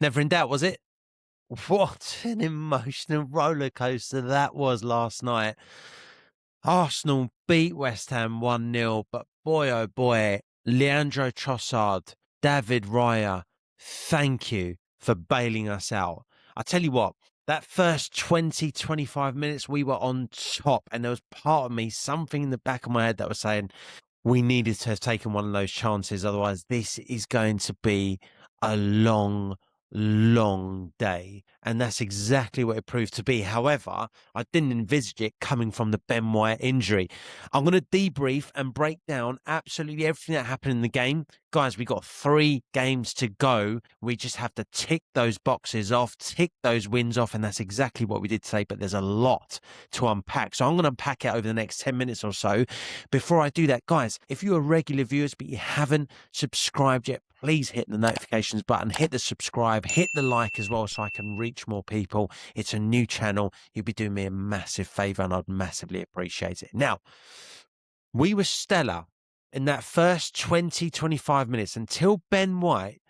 Never in doubt, was it? What an emotional roller coaster that was last night. Arsenal beat West Ham 1-0, but boy, oh boy, Leandro Trossard, David Raya, thank you for bailing us out. I tell you what, that first 20, 25 minutes, we were on top, and there was part of me, something in the back of my head that was saying, we needed to have taken one of those chances. Otherwise, this is going to be a long, long day. And that's exactly what it proved to be. However, I didn't envisage it coming from the Ben White injury. I'm going to debrief and break down absolutely everything that happened in the game. Guys, we got 3 games to go. We just have to tick those boxes off, tick those wins off, and that's exactly what we did today. But there's a lot to unpack. So I'm going to unpack it over the next 10 minutes or so. Before I do that, guys, if you're regular viewers but you haven't subscribed yet, please hit the notifications button, hit the subscribe, hit the like as well so I can reach more people. It's a new channel. You'll be doing me a massive favour and I'd massively appreciate it. Now, we were stellar in that first 20, 25 minutes until Ben White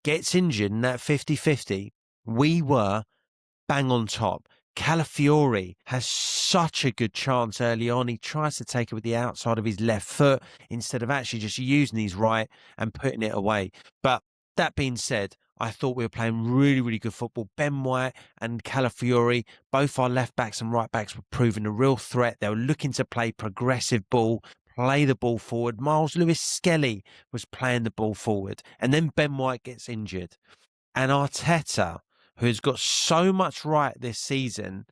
gets injured in that 50-50. We were bang on top. Calafiori has such a good chance early on. He tries to take it with the outside of his left foot instead of actually just using his right and putting it away. But that being said, I thought we were playing really, really good football. Ben White and Calafiori, both our left backs and right backs, were proving a real threat. They were looking to play progressive ball, play the ball forward. Miles Lewis-Skelly was playing the ball forward. And then Ben White gets injured. And Arteta, who's got so much right this season,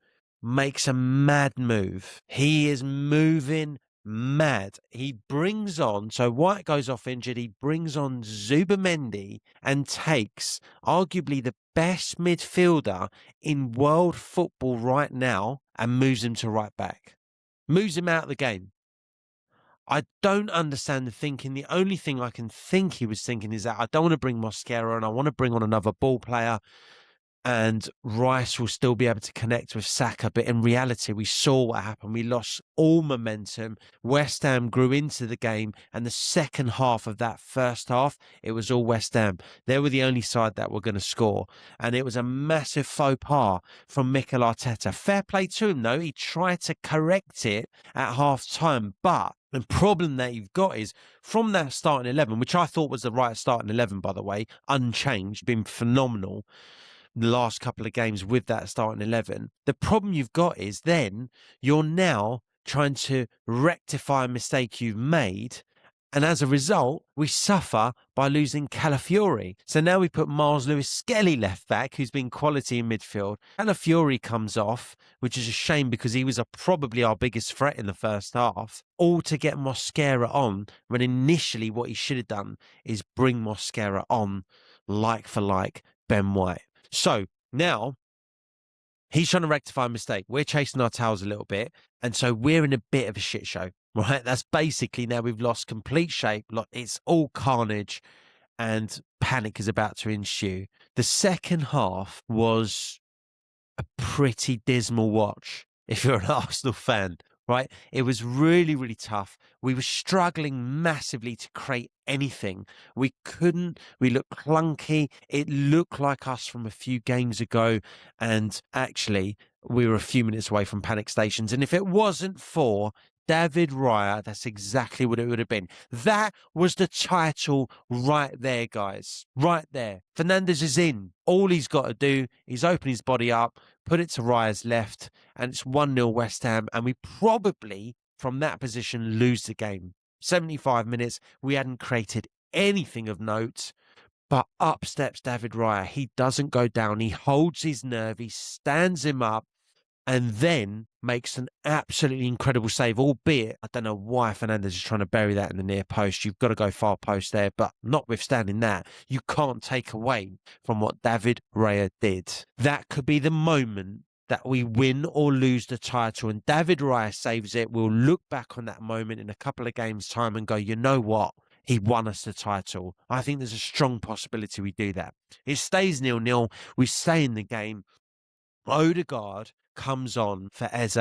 makes a mad move. He is moving mad. He brings on, so White goes off injured, he brings on Zubimendi and takes arguably the best midfielder in world football right now and moves him to right back. Moves him out of the game. I don't understand the thinking. The only thing I can think he was thinking is that I don't want to bring Mosquera and I want to bring on another ball player and Rice will still be able to connect with Saka. But in reality, we saw what happened. We lost all momentum. West Ham grew into the game. And the second half of that first half, it was all West Ham. They were the only side that were going to score. And it was a massive faux pas from Mikel Arteta. Fair play to him, though. He tried to correct it at half time. But the problem that you've got is from that starting 11, which I thought was the right starting 11, by the way, unchanged, been phenomenal the last couple of games with that starting 11. The problem you've got is then you're now trying to rectify a mistake you've made. And as a result, we suffer by losing Calafiori. So now we put Miles Lewis-Skelly left back, who's been quality in midfield. Calafiori comes off, which is a shame because he was probably our biggest threat in the first half, all to get Mosquera on, when initially what he should have done is bring Mosquera on like for like Ben White. So now he's trying to rectify a mistake. We're chasing our tails a little bit. And so we're in a bit of a shit show, right? That's basically now we've lost complete shape. It's all carnage and panic is about to ensue. The second half was a pretty dismal watch if you're an Arsenal fan, right? It was really, really tough. We were struggling massively to create anything. We looked clunky. It looked like us from a few games ago. And actually, we were a few minutes away from panic stations. And if it wasn't for David Raya, that's exactly what it would have been. That was the title right there, guys. Right there. Fernandes is in. All he's got to do is open his body up, put it to Raya's left, and it's 1-0 West Ham. And we probably, from that position, lose the game. 75 minutes, we hadn't created anything of note. But up steps David Raya. He doesn't go down. He holds his nerve. He stands him up. And then makes an absolutely incredible save, albeit I don't know why Fernandes is trying to bury that in the near post. You've got to go far post there, but notwithstanding that, you can't take away from what David Raya did. That could be the moment that we win or lose the title, and David Raya saves it. We'll look back on that moment in a couple of games' time and go, you know what? He won us the title. I think there's a strong possibility we do that. It stays 0-0. We stay in the game. Ødegaard comes on for Eze,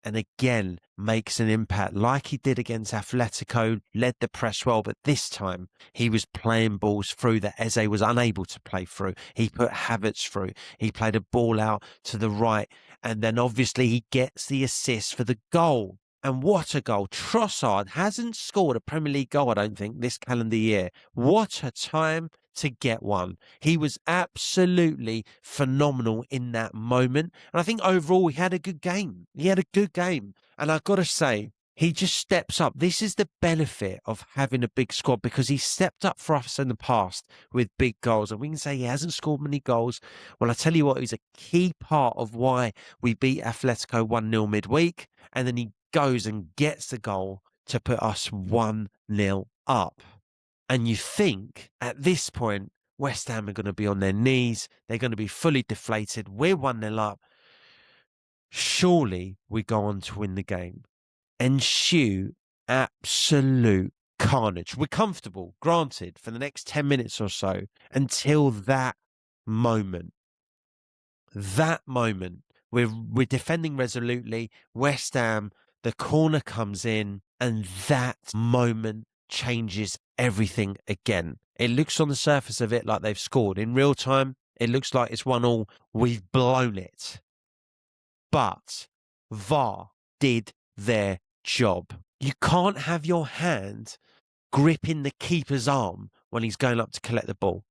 and again, makes an impact like he did against Atletico, led the press well, but this time he was playing balls through that Eze was unable to play through. He put Havertz through. He played a ball out to the right, and then obviously he gets the assist for the goal. And what a goal. Trossard hasn't scored a Premier League goal, I don't think, this calendar year. What a time to get one. He was absolutely phenomenal in that moment. And I think overall he had a good game. He had a good game. And I've got to say, he just steps up. This is the benefit of having a big squad, because he stepped up for us in the past with big goals. And we can say he hasn't scored many goals. Well, I tell you what, he's a key part of why we beat Atletico 1-0 midweek. And then he goes and gets the goal to put us 1-0 up. And you think at this point, West Ham are going to be on their knees. They're going to be fully deflated. We're 1-0 up. Surely we go on to win the game. Ensue absolute carnage. We're comfortable, granted, for the next 10 minutes or so until that moment. That moment. We're defending resolutely. West Ham, the corner comes in, and that moment changes everything again. It looks on the surface of it like they've scored. In real time, it looks like it's 1-1. We've blown it. But VAR did their job. You can't have your hand gripping the keeper's arm when he's going up to collect the ball.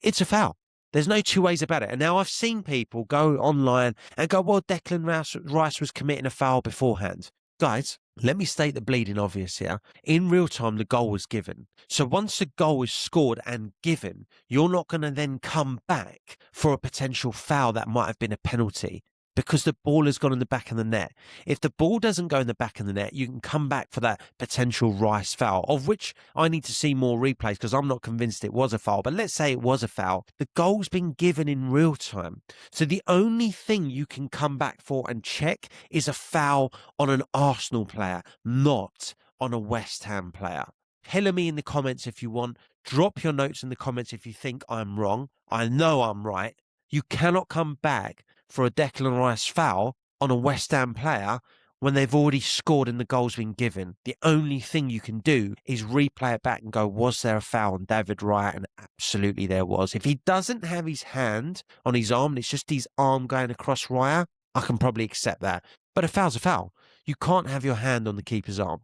It's a foul. There's no two ways about it. And now I've seen people go online and go, well, Declan Rice was committing a foul beforehand. Guys, let me state the bleeding obvious here. In real time, the goal was given. So once the goal is scored and given, you're not going to then come back for a potential foul that might have been a penalty, because the ball has gone in the back of the net. If the ball doesn't go in the back of the net, you can come back for that potential Rice foul, of which I need to see more replays because I'm not convinced it was a foul. But let's say it was a foul. The goal's been given in real time. So the only thing you can come back for and check is a foul on an Arsenal player, not on a West Ham player. Tell me in the comments if you want. Drop your notes in the comments if you think I'm wrong. I know I'm right. You cannot come back for a Declan Rice foul on a West Ham player when they've already scored and the goal's been given. The only thing you can do is replay it back and go, was there a foul on David Raya? And absolutely there was. If he doesn't have his hand on his arm and it's just his arm going across Raya, I can probably accept that. But a foul's a foul. You can't have your hand on the keeper's arm.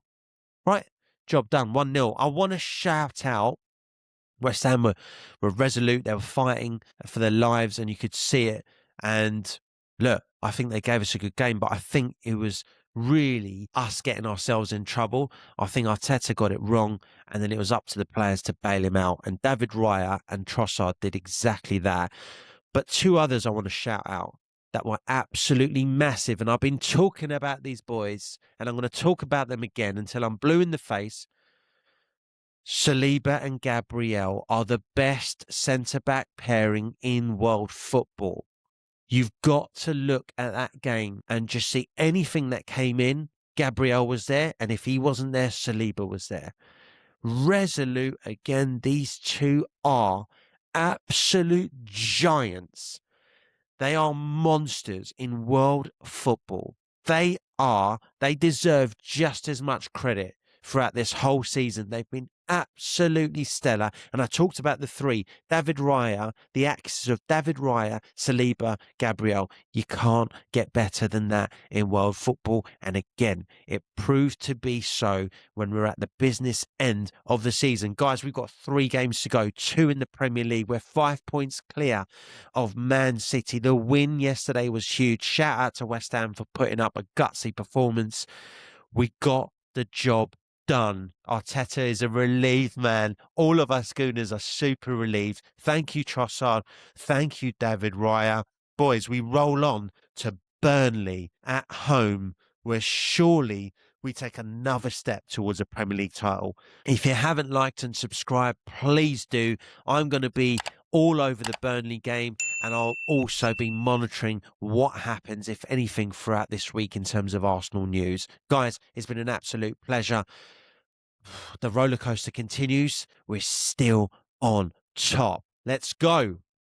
Right? Job done. 1-0. I want to shout out West Ham were resolute. They were fighting for their lives and you could see it. And look, I think they gave us a good game, but I think it was really us getting ourselves in trouble. I think Arteta got it wrong, and then it was up to the players to bail him out. And David Raya and Trossard did exactly that. But two others I want to shout out that were absolutely massive. And I've been talking about these boys, and I'm going to talk about them again until I'm blue in the face. Saliba and Gabriel are the best centre-back pairing in world football. You've got to look at that game and just see anything that came in. Gabriel was there, and if he wasn't there, Saliba was there. Resolute, again, these two are absolute giants. They are monsters in world football. They deserve just as much credit throughout this whole season. They've been absolutely stellar. And I talked about the three, David Raya, the axis of David Raya, Saliba, Gabriel. You can't get better than that in world football. And again, it proved to be so when we're at the business end of the season. Guys, we've got 3 games to go, 2 in the Premier League. We're 5 points clear of Man City. The win yesterday was huge. Shout out to West Ham for putting up a gutsy performance. We got the job done. Arteta is a relieved man. All of us Gooners are super relieved. Thank you, Trossard. Thank you, David Raya. Boys, we roll on to Burnley at home, where surely we take another step towards a Premier League title. If you haven't liked and subscribed, please do. I'm going to be all over the Burnley game, and I'll also be monitoring what happens, if anything, throughout this week in terms of Arsenal news. Guys, it's been an absolute pleasure. The roller coaster continues. We're still on top. Let's go.